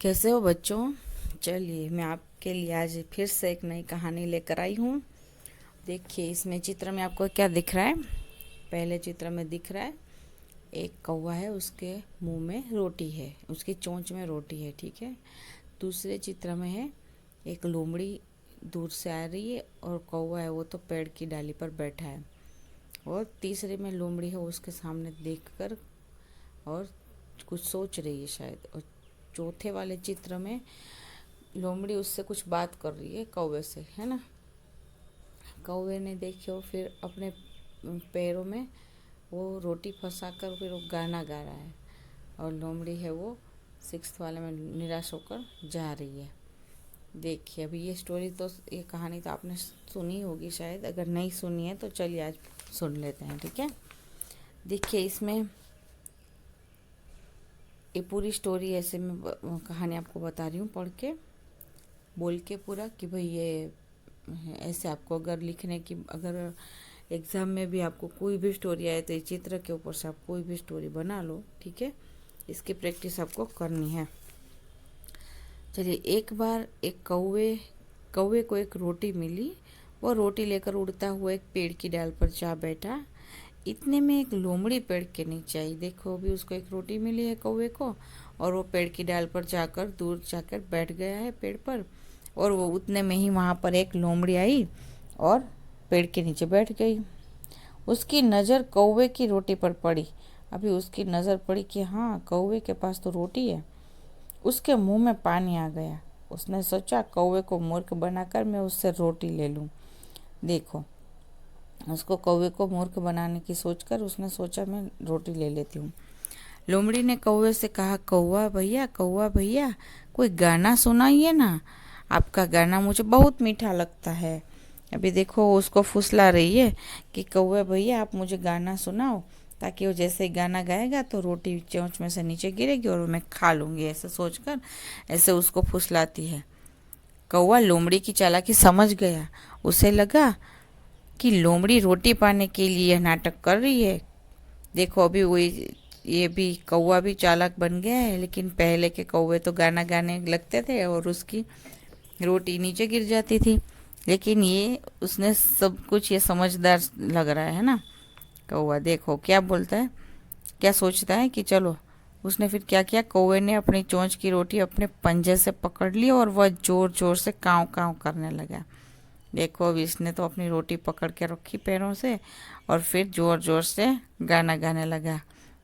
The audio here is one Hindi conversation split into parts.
कैसे हो बच्चों। चलिए मैं आपके लिए आज फिर से एक नई कहानी लेकर आई हूँ। देखिए इसमें चित्र में आपको क्या दिख रहा है। पहले चित्र में दिख रहा है एक कौवा है, उसके मुंह में रोटी है, उसकी चोंच में रोटी है, ठीक है। दूसरे चित्र में है एक लोमड़ी दूर से आ रही है और कौवा है वो तो पेड़ की डाली पर बैठा है। और तीसरे में लोमड़ी है, उसके सामने देखकर और कुछ सोच रही है शायद। और चौथे वाले चित्र में लोमड़ी उससे कुछ बात कर रही है कौवे से, है ना। कौवे ने देखो फिर अपने पैरों में वो रोटी फंसाकर फिर वो गाना गा रहा है और लोमड़ी है वो सिक्स्थ वाले में निराश होकर जा रही है। देखिए अभी ये स्टोरी तो ये कहानी तो आपने सुनी होगी शायद, अगर नहीं सुनी है तो चलिए आज सुन लेते हैं, ठीक है। देखिए इसमें ये पूरी स्टोरी ऐसे मैं कहानी आपको बता रही हूँ पढ़ के बोल के पूरा कि भाई ये ऐसे आपको अगर लिखने की, अगर एग्ज़ाम में भी आपको कोई भी स्टोरी आए तो ये चित्र के ऊपर से आप कोई भी स्टोरी बना लो, ठीक है। इसकी प्रैक्टिस आपको करनी है। चलिए एक बार एक कौवे को एक रोटी मिली। वो रोटी लेकर उड़ता हुआ एक पेड़ की डाल पर जा बैठा। इतने में एक लोमड़ी पेड़ के नीचे आई। देखो अभी उसको एक रोटी मिली है कौवे को और वो पेड़ की डाल पर जाकर दूर जाकर बैठ गया है पेड़ पर। और वो उतने में ही वहाँ पर एक लोमड़ी आई और पेड़ के नीचे बैठ गई। उसकी नज़र कौवे की रोटी पर पड़ी। अभी उसकी नज़र पड़ी कि हाँ कौवे के पास तो रोटी है। उसके मुंह में पानी आ गया। उसने सोचा कौवे को मूर्ख बनाकर मैं उससे रोटी ले लूँ। देखो उसको कौवे को मूर्ख बनाने की सोचकर उसने सोचा मैं रोटी ले लेती हूँ। लोमड़ी ने कौवे से कहा कौवा भैया कोई गाना सुनाइए ना, आपका गाना मुझे बहुत मीठा लगता है। अभी देखो उसको फुसला रही है कि कौवे भैया आप मुझे गाना सुनाओ, ताकि वो जैसे ही गाना गाएगा तो रोटी चोंच में से नीचे गिरेगी और मैं खा लूँगी, ऐसा सोचकर ऐसे उसको फुसलाती है। कौवा लोमड़ी की चालाकी समझ गया। उसे लगा कि लोमड़ी रोटी पाने के लिए यह नाटक कर रही है। देखो अभी वही ये भी कौवा भी चालाक बन गया है, लेकिन पहले के कौवे तो गाना गाने लगते थे और उसकी रोटी नीचे गिर जाती थी। लेकिन ये उसने सब कुछ ये समझदार लग रहा है ना कौवा। देखो क्या बोलता है, क्या सोचता है कि चलो। उसने फिर क्या किया, कौवे ने अपनी चोंच की रोटी अपने पंजे से पकड़ ली और वह जोर जोर से काँव काँव करने लगा। देखो अब इसने तो अपनी रोटी पकड़ के रखी पैरों से और फिर जोर जोर से गाना गाने लगा।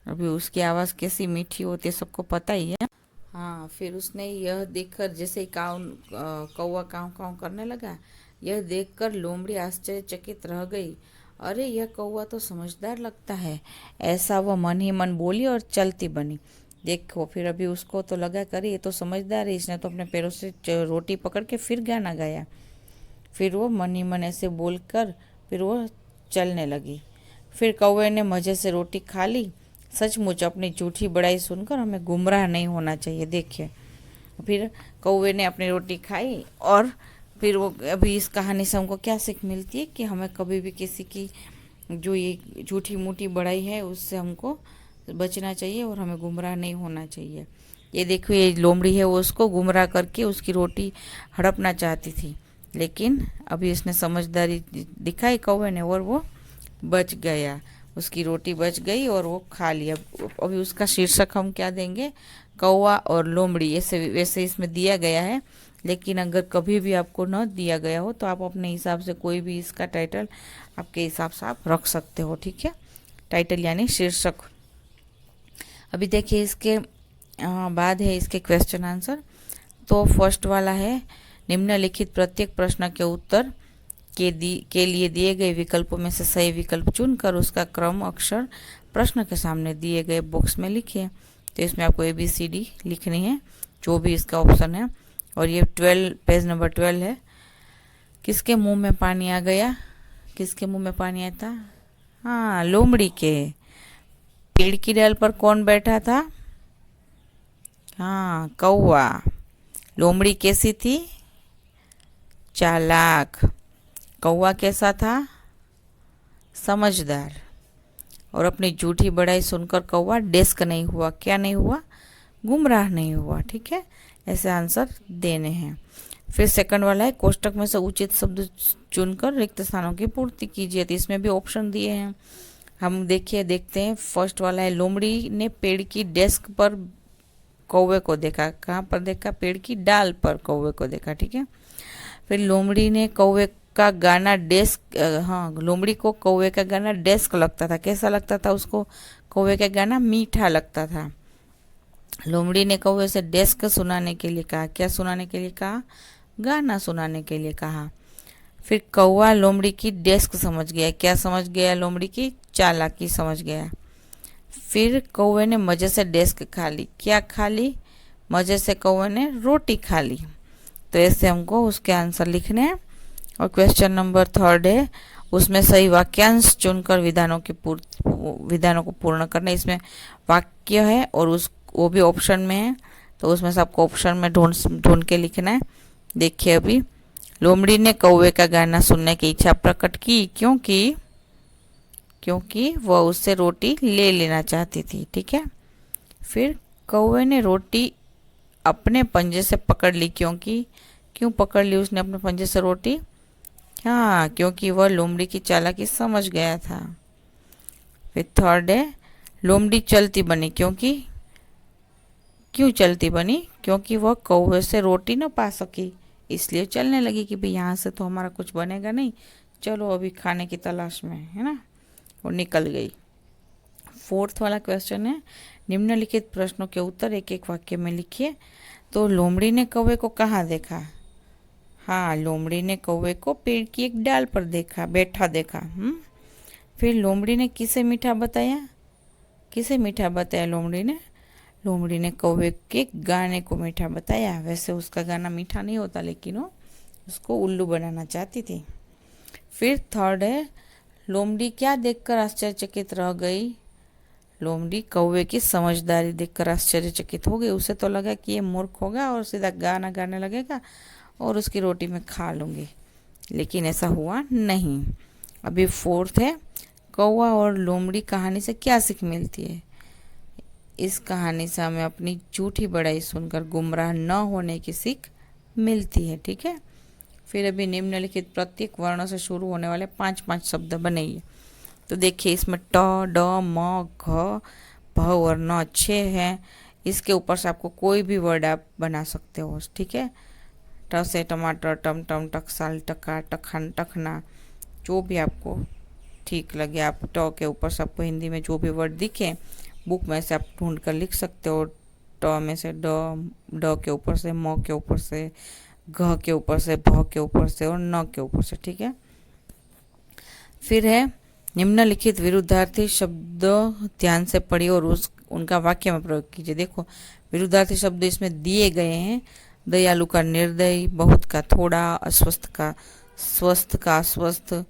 अभी उसकी आवाज़ कैसी मीठी होती है सबको पता ही है। हाँ फिर उसने यह देखकर जैसे ही कौवा काँव काँव करने लगा, यह देखकर लोमड़ी आश्चर्यचकित रह गई। अरे यह कौवा तो समझदार लगता है, ऐसा वह मन ही मन बोली और चलती बनी। देखो फिर अभी उसको तो लगा करे ये तो समझदार है, इसने तो अपने पैरों से रोटी पकड़ के फिर गाना गाया। फिर वो मन ही मन ऐसे बोलकर फिर वो चलने लगी। फिर कौवे ने मज़े से रोटी खा ली। सचमुच अपनी झूठी बड़ाई सुनकर हमें गुमराह नहीं होना चाहिए। देखिए फिर कौवे ने अपनी रोटी खाई और फिर वो अभी इस कहानी से हमको क्या सीख मिलती है कि हमें कभी भी किसी की जो ये झूठी मूठी बड़ाई है उससे हमको बचना चाहिए और हमें गुमराह नहीं होना चाहिए। ये देखो ये लोमड़ी है वो उसको गुमराह करके उसकी रोटी हड़पना चाहती थी, लेकिन अभी इसने समझदारी दिखाई कौवे ने और वो बच गया, उसकी रोटी बच गई और वो खा लिया। अभी उसका शीर्षक हम क्या देंगे, कौवा और लोमड़ी, ऐसे वैसे इसमें दिया गया है। लेकिन अगर कभी भी आपको न दिया गया हो तो आप अपने हिसाब से कोई भी इसका टाइटल आपके हिसाब से आप रख सकते हो, ठीक है। टाइटल यानी शीर्षक। अभी देखिए इसके बाद है इसके क्वेश्चन आंसर। तो फर्स्ट वाला है निम्नलिखित प्रत्येक प्रश्न के उत्तर के लिए दिए गए विकल्पों में से सही विकल्प चुनकर उसका क्रम अक्षर प्रश्न के सामने दिए गए बॉक्स में लिखिए। तो इसमें आपको ABCD लिखनी है जो भी इसका ऑप्शन है। और ये 12 पेज नंबर 12 है। किसके मुंह में पानी आ गया, किसके मुंह में पानी आया था, हाँ लोमड़ी के। पेड़ की डाल पर कौन बैठा था, हाँ कौवा। लोमड़ी कैसी थी, चालाक। कौवा कैसा था, समझदार। और अपनी झूठी बड़ाई सुनकर कौवा डेस्क नहीं हुआ, क्या नहीं हुआ, गुमराह नहीं हुआ, ठीक है। ऐसे आंसर देने हैं। फिर सेकंड वाला है कोष्टक में से उचित शब्द चुनकर रिक्त स्थानों की पूर्ति कीजिए। तो इसमें भी ऑप्शन दिए हैं, हम देखते हैं। फर्स्ट वाला है लोमड़ी ने पेड़ की डेस्क पर कौवे को देखा। कहाँ पर देखा? पेड़ की डाल पर कौवे को देखा, ठीक है। फिर लोमड़ी ने कौवे का गाना डेस्क, हाँ, लोमड़ी को कौवे का गाना डेस्क लगता था। कैसा लगता था उसको? कौवे का गाना मीठा लगता था। लोमड़ी ने कौवे से डेस्क सुनाने के लिए कहा। क्या सुनाने के लिए कहा? गाना सुनाने के लिए कहा। फिर कौवा लोमड़ी की डेस्क समझ गया। क्या समझ गया? लोमड़ी की चालाकी समझ गया। फिर कौवे ने मजे से डेस्क खा ली। क्या खा ली? मजे से कौवे ने रोटी खा ली। तो ऐसे हमको उसके आंसर लिखने हैं। और क्वेश्चन नंबर 3 है, उसमें सही वाक्यांश चुनकर विधानों को पूर्ण करना। इसमें वाक्य है और वो भी ऑप्शन में है, तो उसमें से आपको ऑप्शन में ढूंढ के लिखना है। देखिए अभी, लोमड़ी ने कौवे का गाना सुनने की इच्छा प्रकट की क्योंकि वह उससे रोटी ले लेना चाहती थी, ठीक है। फिर कौवे ने रोटी अपने पंजे से पकड़ ली। क्यों पकड़ ली उसने अपने पंजे से रोटी? हाँ, क्योंकि वह लोमड़ी की चालाकी समझ गया था। फिर 3 है, लोमड़ी चलती बनी। क्यों चलती बनी? क्योंकि वह कौवे से रोटी न पा सकी, इसलिए चलने लगी कि भाई यहाँ से तो हमारा कुछ बनेगा नहीं, चलो अभी खाने की तलाश में, है ना। वो निकल गई। 4th वाला क्वेश्चन है, निम्नलिखित प्रश्नों के उत्तर एक एक वाक्य में लिखिए। तो लोमड़ी ने कौवे को कहाँ देखा? हाँ, लोमड़ी ने कौवे को पेड़ की एक डाल पर बैठा देखा। फिर लोमड़ी ने किसे मीठा बताया? लोमड़ी ने कौवे के गाने को मीठा बताया। वैसे उसका गाना मीठा नहीं होता, लेकिन वो उसको उल्लू बनाना चाहती थी। फिर 3 है, लोमड़ी क्या देखकर आश्चर्यचकित रह गई? लोमड़ी कौवे की समझदारी देखकर आश्चर्यचकित हो गई। उसे तो लगा कि ये मूर्ख होगा और सीधा गाना गाने लगेगा और उसकी रोटी में खा लूँगी, लेकिन ऐसा हुआ नहीं। अभी 4th है, कौवा और लोमड़ी कहानी से क्या सीख मिलती है? इस कहानी से हमें अपनी झूठी बड़ाई सुनकर गुमराह न होने की सीख मिलती है, ठीक है। फिर अभी निम्नलिखित प्रत्येक वर्ण से शुरू होने वाले 5 शब्द बनाइए। तो देखिए, इसमें ट, ड, म, घ, भ और न अच्छे हैं। इसके ऊपर से आपको कोई भी वर्ड आप बना सकते हो, ठीक है। ट से टमाटर, टमटम, टकसाल, टका, टखन, टखना, जो भी आपको ठीक लगे। आप ट के ऊपर से आपको हिंदी में जो भी वर्ड दिखे बुक में से आप ढूंढ कर लिख सकते हो। ट में से ड के ऊपर से, म के ऊपर से, घ के ऊपर से, भ के ऊपर से और न के ऊपर से, ठीक है। फिर है, निम्नलिखित विरुद्धार्थी शब्द ध्यान से पढ़िए और उनका वाक्य में प्रयोग कीजिए। देखो, विरुद्धार्थी शब्द इसमें दिए गए हैं। दयालु का निर्दयी, बहुत का थोड़ा, अस्वस्थ का स्वस्थ का अस्वस्थ,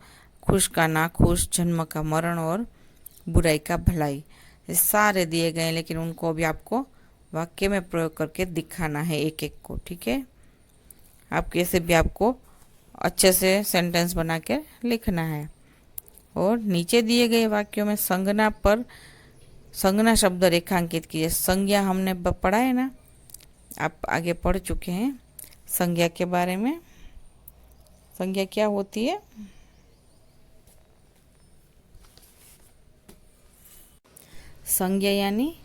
खुश का नाखुश, जन्म का मरण और बुराई का भलाई। ये सारे दिए गए हैं, लेकिन उनको अभी आपको वाक्य में प्रयोग करके दिखाना है एक एक को, ठीक है। आप कैसे भी आपको अच्छे से सेंटेंस बना के लिखना है। और नीचे दिए गए वाक्यों में संज्ञा शब्द रेखांकित कीजिए। संज्ञा हमने पढ़ा है ना, आप आगे पढ़ चुके हैं संज्ञा के बारे में। संज्ञा क्या होती है? संज्ञा यानी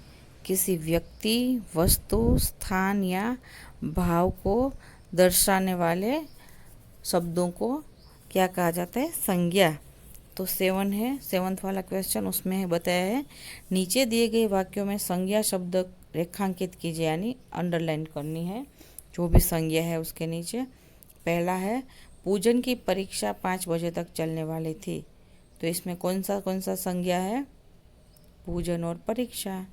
किसी व्यक्ति, वस्तु, स्थान या भाव को दर्शाने वाले शब्दों को क्या कहा जाता है? संज्ञा। तो 7 है, 7th वाला क्वेश्चन, उसमें बताया है, नीचे दिए गए वाक्यों में संज्ञा शब्द रेखांकित कीजिए, यानी अंडरलाइन करनी है जो भी संज्ञा है उसके नीचे। पहला है, पूजन की परीक्षा 5 बजे तक चलने वाली थी। तो इसमें कौन सा संज्ञा है? पूजन और परीक्षा।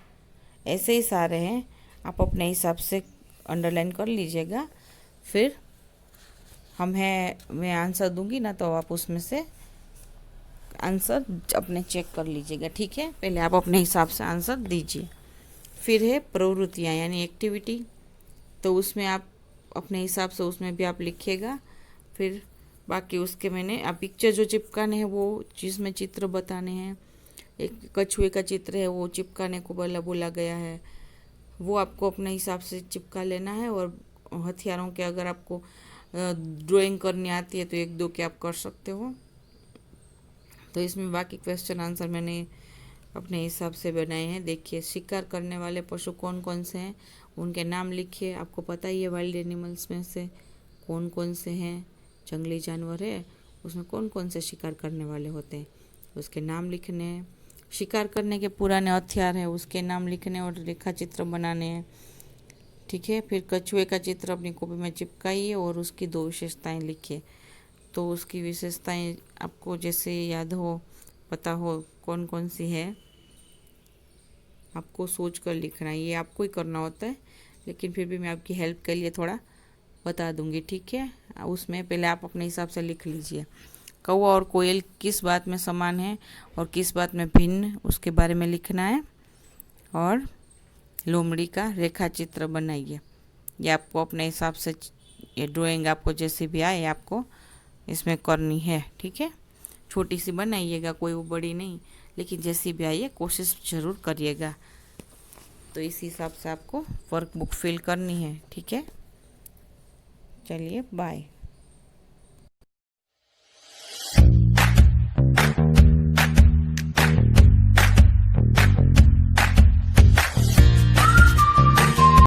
ऐसे ही सारे हैं, आप अपने हिसाब से अंडरलाइन कर लीजिएगा। फिर मैं आंसर दूंगी ना, तो आप उसमें से आंसर अपने चेक कर लीजिएगा, ठीक है। पहले आप अपने हिसाब से आंसर दीजिए। फिर है प्रवृत्तियाँ यानी एक्टिविटी, तो उसमें आप अपने हिसाब से उसमें भी आप लिखिएगा। फिर बाकी उसके मैंने आप पिक्चर जो चिपकाने हैं वो जिसमें चित्र बताने हैं, एक कछुए का चित्र है वो चिपकाने को बोला गया है, वो आपको अपने हिसाब से चिपका लेना है। और हथियारों के अगर आपको ड्राइंग करनी आती है तो एक दो के आप कर सकते हो। तो इसमें बाकी क्वेश्चन आंसर मैंने अपने हिसाब से बनाए हैं। देखिए, शिकार करने वाले पशु कौन कौन से हैं, उनके नाम लिखिए। आपको पता ही है वाइल्ड एनिमल्स में से कौन कौन से हैं, जंगली जानवर है उसमें कौन कौन से शिकार करने वाले होते हैं, उसके नाम लिखने हैं। शिकार करने के पुराने हथियार है उसके नाम लिखने और रेखा चित्र बनाने हैं। ठीक है, फिर कछुए का चित्र अपनी कॉपी में चिपकाइए और उसकी 2 विशेषताएं लिखिए। तो उसकी विशेषताएं आपको जैसे याद हो, पता हो कौन कौन सी है, आपको सोच कर लिखना है। ये आपको ही करना होता है, लेकिन फिर भी मैं आपकी हेल्प के लिए थोड़ा बता दूंगी। ठीक है, उसमें पहले आप अपने हिसाब से लिख लीजिए। कौवा और कोयल किस बात में समान है और किस बात में भिन्न, उसके बारे में लिखना है। और लोमड़ी का रेखा चित्र बनाइए। ये आपको अपने हिसाब से, ये ड्राइंग आपको जैसे भी आए आपको इसमें करनी है। ठीक है, छोटी सी बनाइएगा, कोई वो बड़ी नहीं, लेकिन जैसी भी आइए कोशिश ज़रूर करिएगा। तो इस हिसाब से आपको वर्कबुक फिल करनी है। ठीक है, चलिए बाय।